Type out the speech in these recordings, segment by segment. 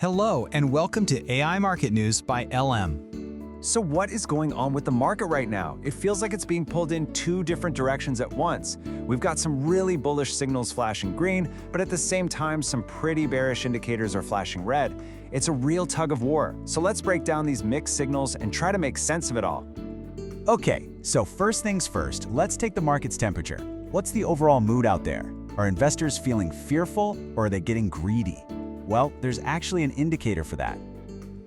Hello and welcome to AI Market News by LM. So what is going on with the market right now? It feels like it's being pulled in two different directions at once. We've got some really bullish signals flashing green, but at the same time, some pretty bearish indicators are flashing red. It's a real tug of war. So let's break down these mixed signals and try to make sense of it all. Okay, so first things first, let's take the market's temperature. What's the overall mood out there? Are investors feeling fearful or are they getting greedy? Well, there's actually an indicator for that.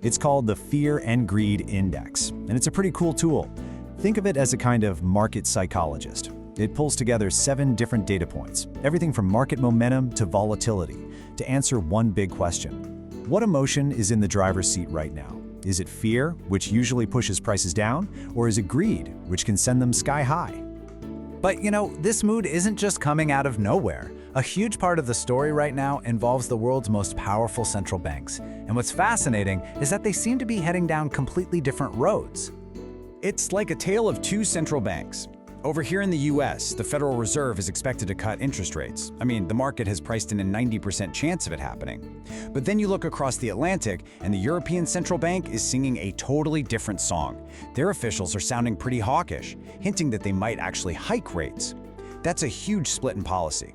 It's called the Fear and Greed Index, and it's a pretty cool tool. Think of it as a kind of market psychologist. It pulls together 7 different data points, everything from market momentum to volatility, to answer one big question. What emotion is in the driver's seat right now? Is it fear, which usually pushes prices down, or is it greed, which can send them sky high? But this mood isn't just coming out of nowhere. A huge part of the story right now involves the world's most powerful central banks. And what's fascinating is that they seem to be heading down completely different roads. It's like a tale of two central banks. Over here in the US, the Federal Reserve is expected to cut interest rates. I mean, the market has priced in a 90% chance of it happening. But then you look across the Atlantic, and the European Central Bank is singing a totally different song. Their officials are sounding pretty hawkish, hinting that they might actually hike rates. That's a huge split in policy.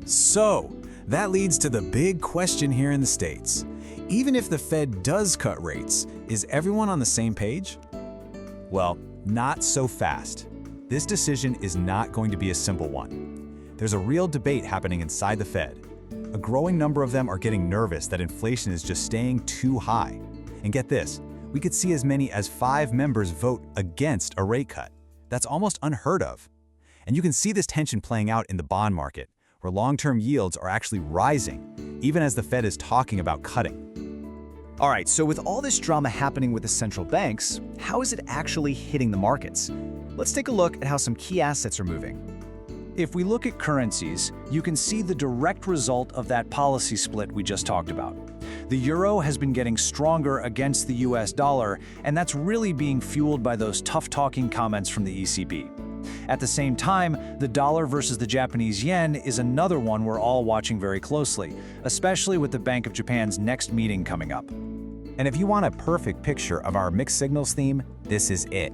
So, that leads to the big question here in the States. Even if the Fed does cut rates, is everyone on the same page? Well, not so fast. This decision is not going to be a simple one. There's a real debate happening inside the Fed. A growing number of them are getting nervous that inflation is just staying too high. And get this, we could see as many as 5 members vote against a rate cut. That's almost unheard of. And you can see this tension playing out in the bond market, where long-term yields are actually rising, even as the Fed is talking about cutting. All right, so with all this drama happening with the central banks, how is it actually hitting the markets? Let's take a look at how some key assets are moving. If we look at currencies, you can see the direct result of that policy split we just talked about. The euro has been getting stronger against the US dollar, and that's really being fueled by those tough-talking comments from the ECB. At the same time, the dollar versus the Japanese yen is another one we're all watching very closely, especially with the Bank of Japan's next meeting coming up. And if you want a perfect picture of our mixed signals theme, this is it.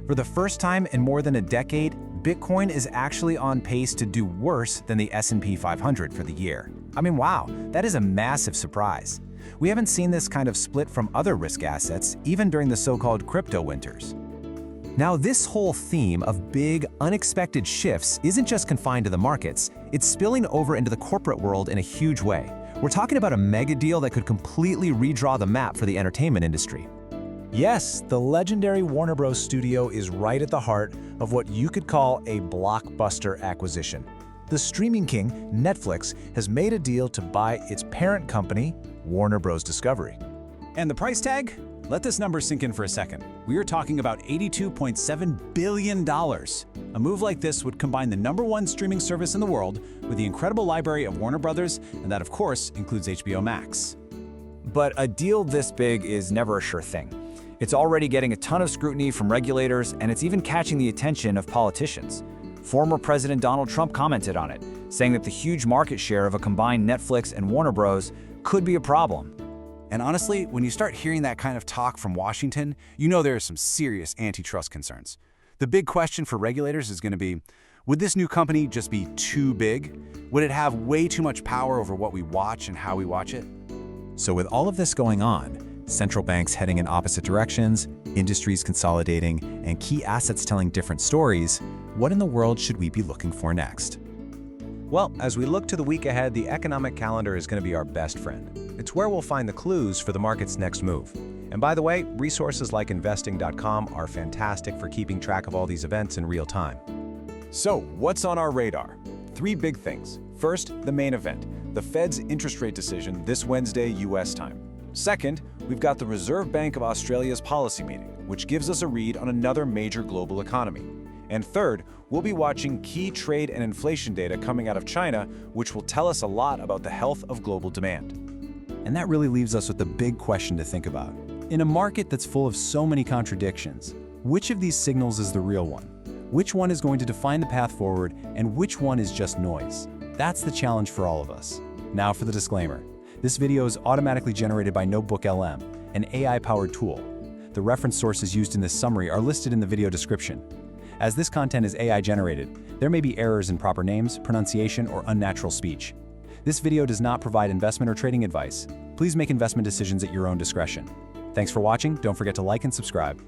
For the first time in more than a decade, Bitcoin is actually on pace to do worse than the S&P 500 for the year. I mean, wow, that is a massive surprise. We haven't seen this kind of split from other risk assets, even during the so-called crypto winters. Now, this whole theme of big, unexpected shifts isn't just confined to the markets, it's spilling over into the corporate world in a huge way. We're talking about a mega deal that could completely redraw the map for the entertainment industry. Yes, the legendary Warner Bros. Studio is right at the heart of what you could call a blockbuster acquisition. The streaming king, Netflix, has made a deal to buy its parent company, Warner Bros. Discovery. And the price tag? Let this number sink in for a second. We are talking about $82.7 billion. A move like this would combine the #1 streaming service in the world with the incredible library of Warner Brothers, and that, of course, includes HBO Max. But a deal this big is never a sure thing. It's already getting a ton of scrutiny from regulators, and it's even catching the attention of politicians. Former President Donald Trump commented on it, saying that the huge market share of a combined Netflix and Warner Bros. Could be a problem. And honestly, when you start hearing that kind of talk from Washington, you know there are some serious antitrust concerns. The big question for regulators is going to be, would this new company just be too big? Would it have way too much power over what we watch and how we watch it? So with all of this going on, central banks heading in opposite directions, industries consolidating, and key assets telling different stories, what in the world should we be looking for next? Well, as we look to the week ahead, the economic calendar is going to be our best friend. It's where we'll find the clues for the market's next move. And by the way, resources like investing.com are fantastic for keeping track of all these events in real time. So, what's on our radar? 3 big things. First, the main event, the Fed's interest rate decision this Wednesday, US time. Second, we've got the Reserve Bank of Australia's policy meeting, which gives us a read on another major global economy. And third, we'll be watching key trade and inflation data coming out of China, which will tell us a lot about the health of global demand. And that really leaves us with the big question to think about. In a market that's full of so many contradictions, which of these signals is the real one? Which one is going to define the path forward, and which one is just noise? That's the challenge for all of us. Now for the disclaimer. This video is automatically generated by NotebookLM, an AI-powered tool. The reference sources used in this summary are listed in the video description. As this content is AI-generated, there may be errors in proper names, pronunciation, or unnatural speech. This video does not provide investment or trading advice. Please make investment decisions at your own discretion. Thanks for watching. Don't forget to like and subscribe.